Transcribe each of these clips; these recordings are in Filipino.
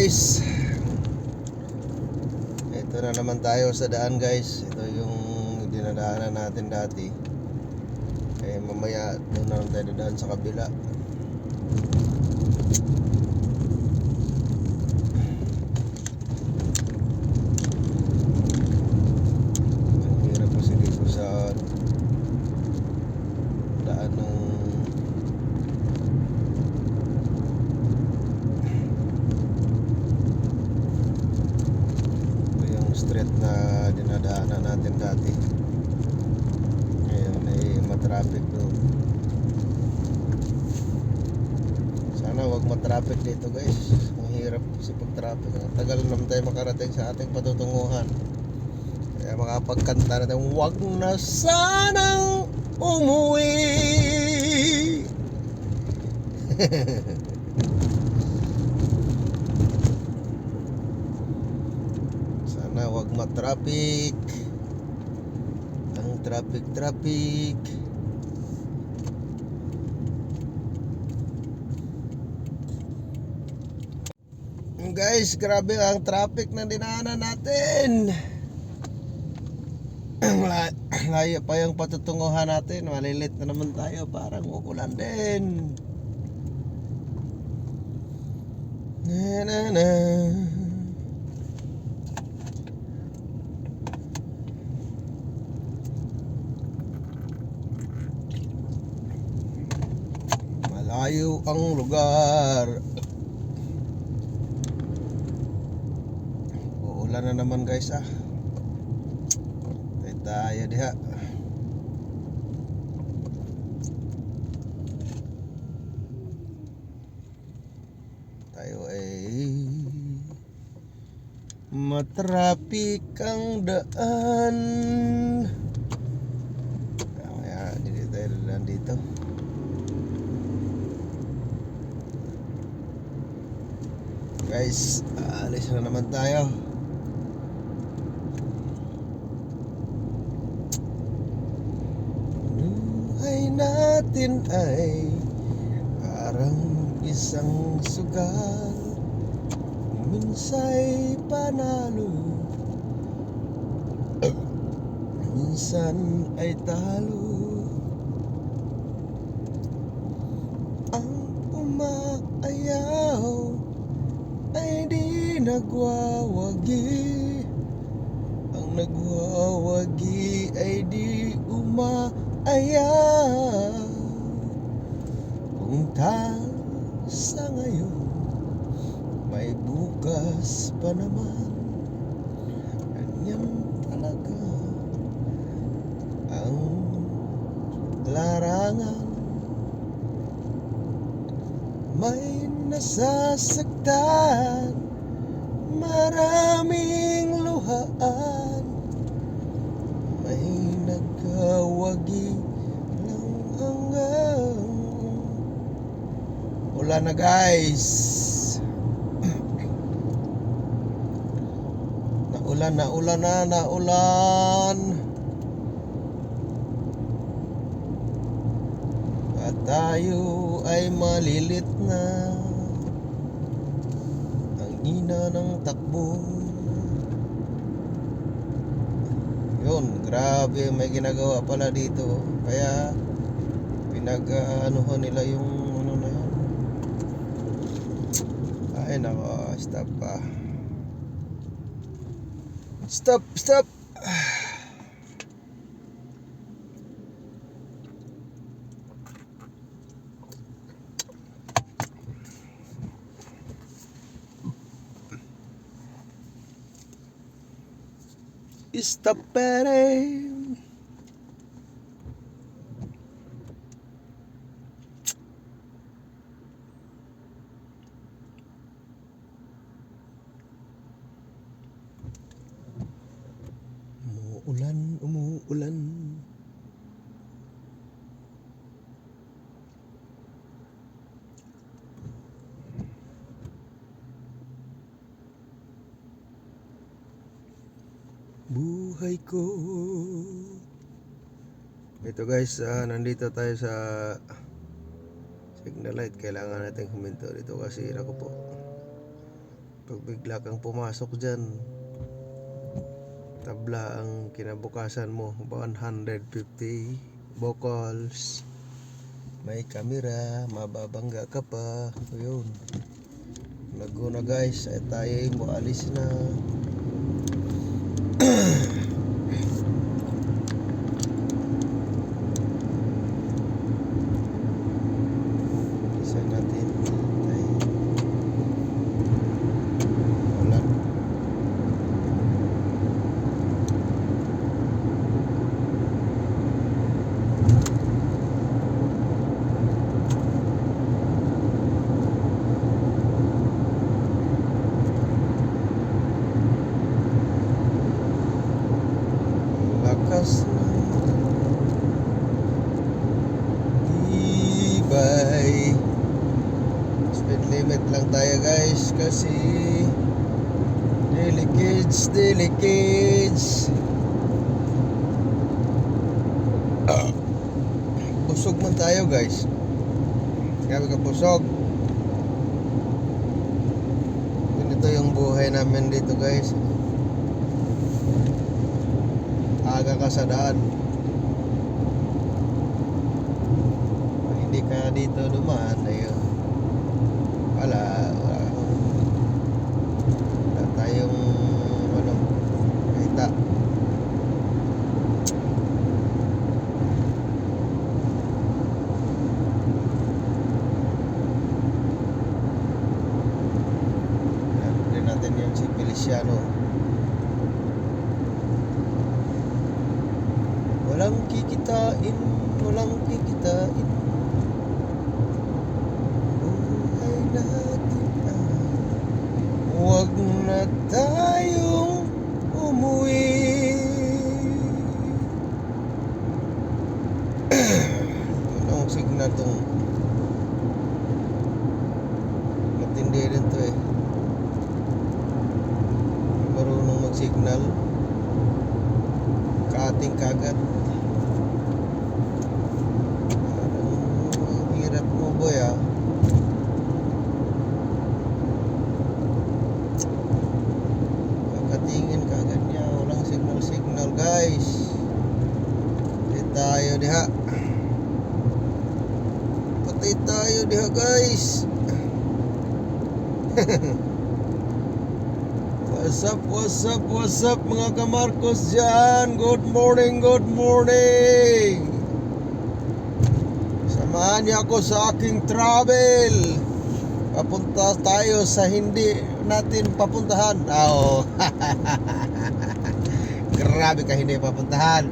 guys, ito na naman tayo sa daan guys. Ito yung dinadaanan natin dati. Mamaya doon na lang tayo dadaan sa kabila. Ang hirap kasi dito sa daan ng street na dinadaanan natin dati. Ngayon ay matraffic doon. Sana wag matraffic dito guys. Ang hirap kasi pag traffic. Ang tagal naman tayo makarating sa ating patutunguhan. Kaya makapagkanta natin, wag na sanang umuwi. Sana wag matraffic. Ang traffic. Guys, grabe ang traffic na dinaanan natin. Layo pa yung patutunguhan natin. Malilit na naman tayo. Parang uulan din. Na. Malayo ang lugar. Uulan na naman guys tayo diha. Tayo ay matraffic ang daan. Kaya dito tayo dadaan dito. Guys, alis na naman tayo. Buhay natin ay parang isang sugal. Minsa'y panalo, minsan ay talo. Ang umaayaw ay di nagwawagi. Ang nagwawagi ay di umaayaw. Kung sa ngayon may bukas pa naman. Ganyan talaga ang larangan. May nasasaktan, maraming luhaan. May nagkawagi ng hanggang ulan na guys. Naulan. At tayo ay malilit na. Ang hina ng takbo. Yun, grabe, may ginagawa pala dito. Kaya pinag-anuhan nila yung ano na yan. Ay nako, stop pa. Stop. Stop pere. Umuulan. Buhay ko. Ito guys, nandito tayo sa signal light. Kailangan natin huminto dito kasi ako po Pag bigla kang pumasok dyan, tabla ang kinabukasan mo, 150 vocals, may camera, mababangga ka pa. Ayun, Laguna guys, ay tayo mo alis na. Isa natin ay ulan. Lakas ng tibay. Speed limit lang tayo guys, kasi delicates. Busog man tayo guys. Grabe ka busog. Ganito yung buhay namin dito guys. Aga ka sa daan. Pag hindi ka dito dumaan, ayun, wala tayong kita. Rin natin yung si Feliciano. Walang kikitain. Buhay natin ay huwag na tayong umuwi. Anong signal tong matindi rin to eh. Marunong mag-signal, kaating kagat. Ang hirap mo boy ah. Kakatingin kaagad niya, walang signal guys. Patay tayo diha. Patay tayo diha guys. What's up mga kamarkos dyan. Good morning. Samahan niyo ako sa aking travel. Papunta tayo sa hindi natin papuntahan. Oo. Grabe ka hindi papuntahan.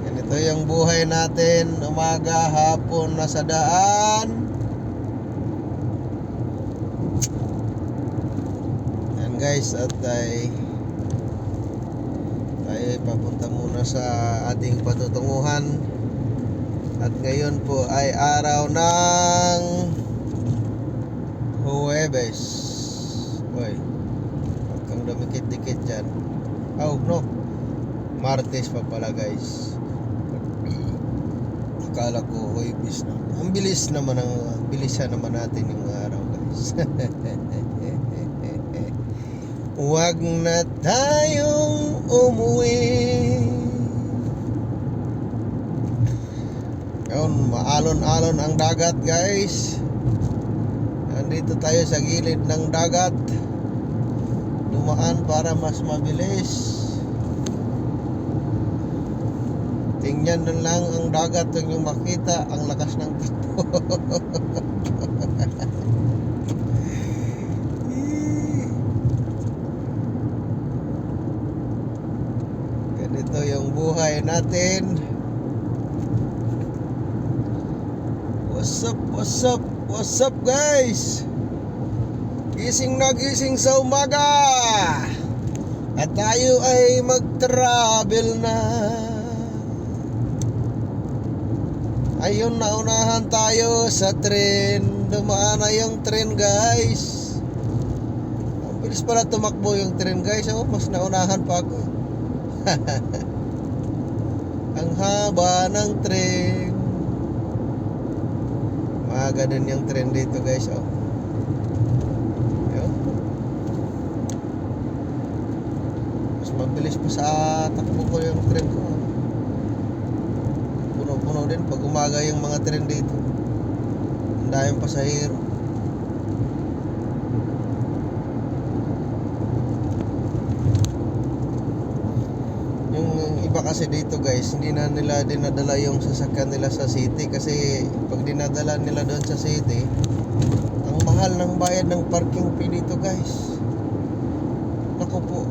Ganito yung buhay natin. Umaga, hapon, nasa daan. Yan guys, at tayo papunta muna sa ating patutunguhan. At ngayon po ay araw ng Huwebes. Uy, huwag kang dumikit-dikit dyan. Oh no, Martes pa pala guys. Akala ko Huwebes na. Ang bilisan naman natin yung araw guys. Huwag na tayong umuwi. Yun, maalon-alon ang dagat guys. Nandito tayo sa gilid ng dagat. Dumaan para mas mabilis. Tingnan na lang ang dagat, huwag nyo makita ang lakas ng takbo. Ganito yung buhay natin. What's up guys? Gising na gising sa umaga. At tayo ay mag-travel na. Ayun, naunahan tayo sa tren. Dumaan na yung tren guys. Ang bilis pala tumakbo yung tren guys. Oh, mas naunahan pa ako. Ang haba ng tren. Maaga din yung tren dito guys. Oh, mabilis pa sa takbo ko yung tren ko. Puno-puno din pag umaga yung mga tren dito. Ang daming pasahero. Yung iba kasi dito guys, hindi na nila dinadala yung sasakyan nila sa city. Kasi pag dinadala nila doon sa city, ang mahal ng bayad ng parking fee dito guys. Naku po,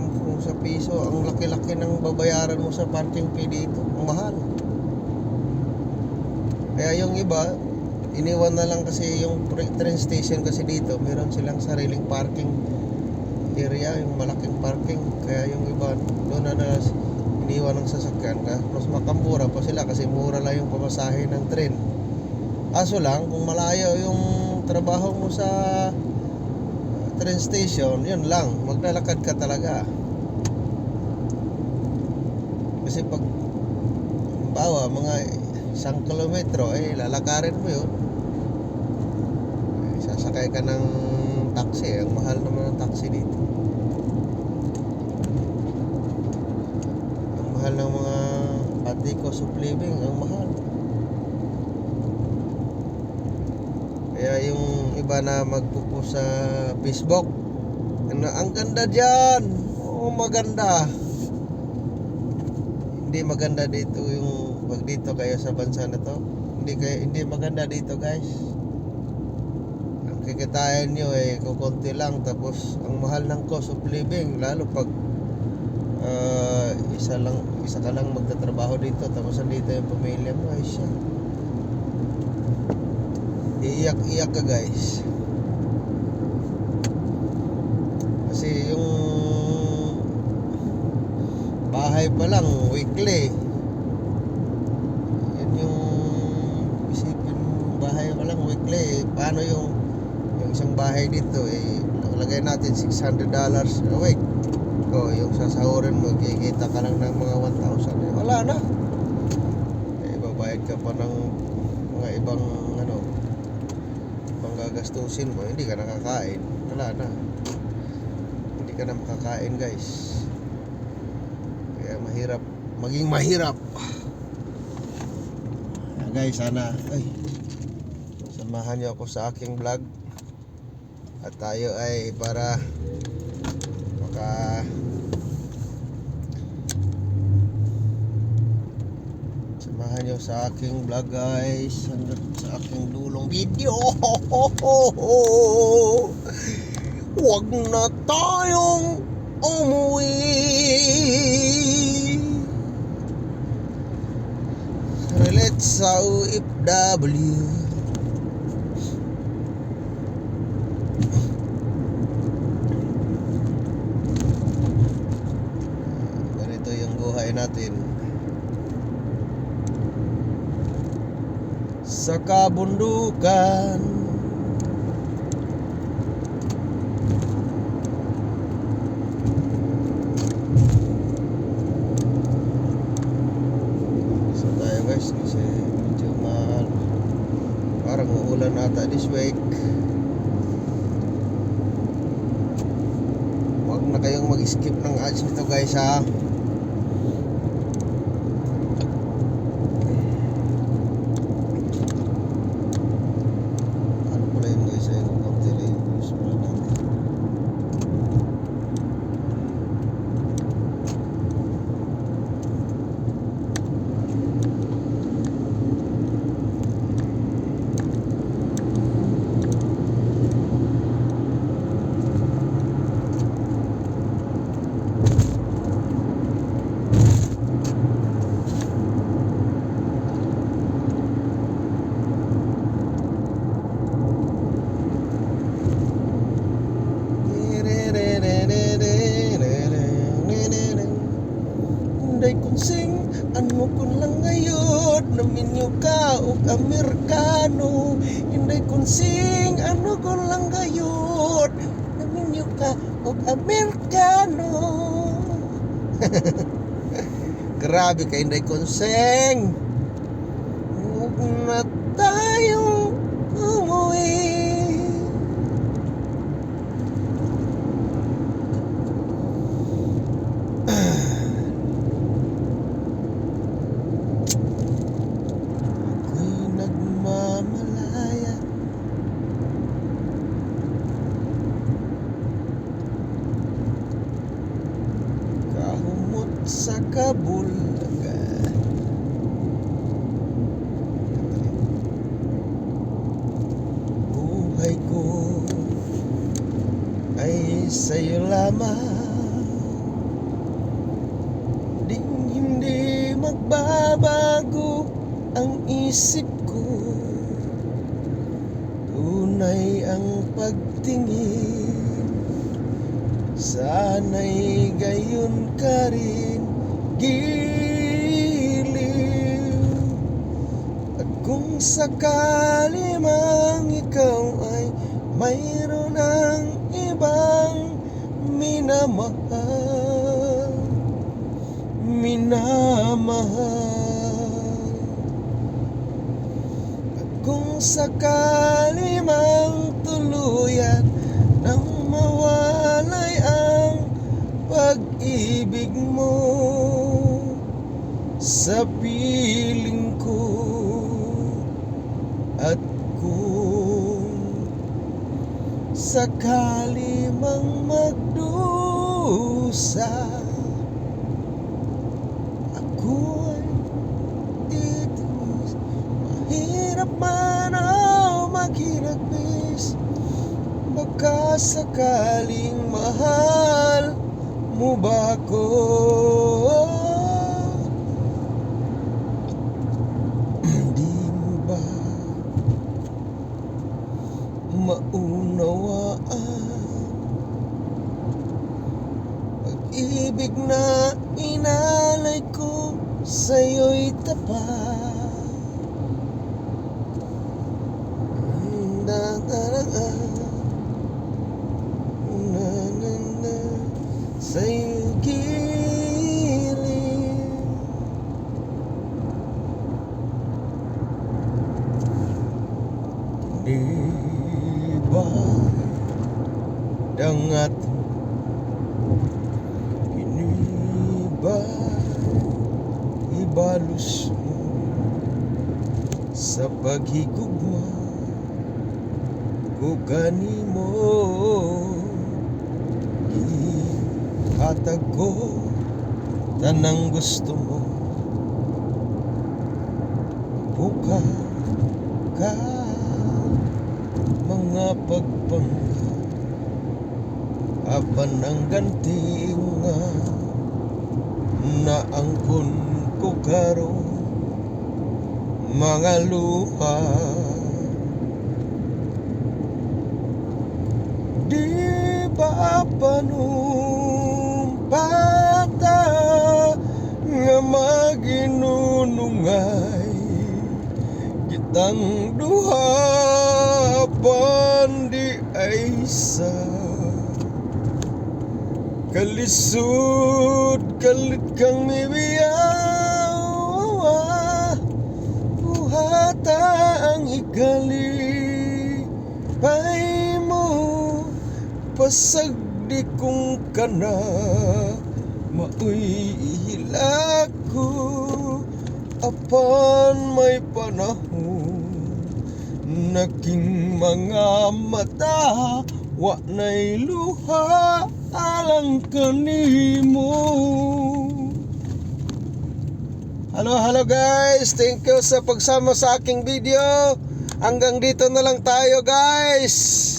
kung sa piso, ang laki-laki ng babayaran mo sa parking fee dito. Ang mahal. Kaya yung iba, iniwan na lang kasi yung train station kasi dito, meron silang sariling parking area, yung malaking parking. Kaya yung iba, doon na iniwan ng sasakyan. Mas makamura pa sila kasi mura lang yung pamasahe ng train. Kaso lang, kung malayo yung trabaho mo sa train station, yun lang, maglalakad ka talaga. Kasi pag bawa mga 1 kilometro, lalakarin mo yun. Sasakay ka ng taxi. Ang mahal naman ng taxi dito. Ang mahal ng mga pati cost of living, ang mahal. Kaya yung iba na magpupo sa Facebook, ang ganda dyan. Oo, maganda. Hindi maganda dito yung pag dito kayo sa bansa na to. Hindi maganda dito guys. Kikitain nyo kukunti lang, tapos ang mahal ng cost of living, lalo pag isa ka lang magtatrabaho dito, tapos andito yung pamilya mo, siya iiyak ka guys. Kasi yung bahay pa lang weekly, yun yung isipin, bahay pa lang weekly. Paano yung isang bahay dito, lagay natin $600 a week. Yung sasahurin mo, kikita ka lang ng mga 1,000. Wala na. Babayad ka pa ng mga ibang gagastusin mo, hindi ka nakakain. Wala na. Hindi ka na makakain guys. Kaya mahirap, maging mahirap. Guys, sana samahan niyo ako sa aking vlog. At tayo ay para samahan nyo sa aking vlog guys, hanggang sa aking dulong video. Huwag na tayong umuwi. Relate sa OFW. Natin sa kabundukan. So tayo guys, kasi medyo parang uulan ata this week. Huwag na kayong mag-skip ng ads nito guys ha. Sing ano kun lang ngayon naminyo ka og Amerikano. Inday kun sing ano kun lang ngayon naminyo ka og Amerikano. Grabe ka Inday kun sing. Huwag na tayong umuwi. bulaga. Buhay ko ay sa'yo lamang, ding hindi magbabago ang isip ko. Tunay ang pagtingin, sana'y gayon ka rin giliw. At kung sakali mang ikaw ay mayroon ng ibang minamahal, at kung sakali mang tuluyan nang mawalay ang pag-ibig mo sa piling ko, at kung sakali mang magdusa, ako'y titiis. Mahirap man o maghinagpis, baka sakaling mahal mo ba ako? Di mo ba maunawaan pag-ibig na inalay ko sa'yo'y tapat? Sa'yo gilid, di ba dangat ibalus mo sa paghigugma ko kanimo? Ihatag ko tanang gusto mo, buka ka mga pagpanggap, apan ang ganting nga naangkon ko karon mga luha. Di ba panumpata nga maginunungay kitang duha, pandi ay sa kalisod kalit kang mibiyaw. Buhata ang ikalipay mo, pasagdi kong kana maoy ihilak ko, apan may panahon naking mga mata wa na'y luha alang kanimo. Hello guys, thank you sa pagsama sa aking video. Hanggang dito na lang tayo guys.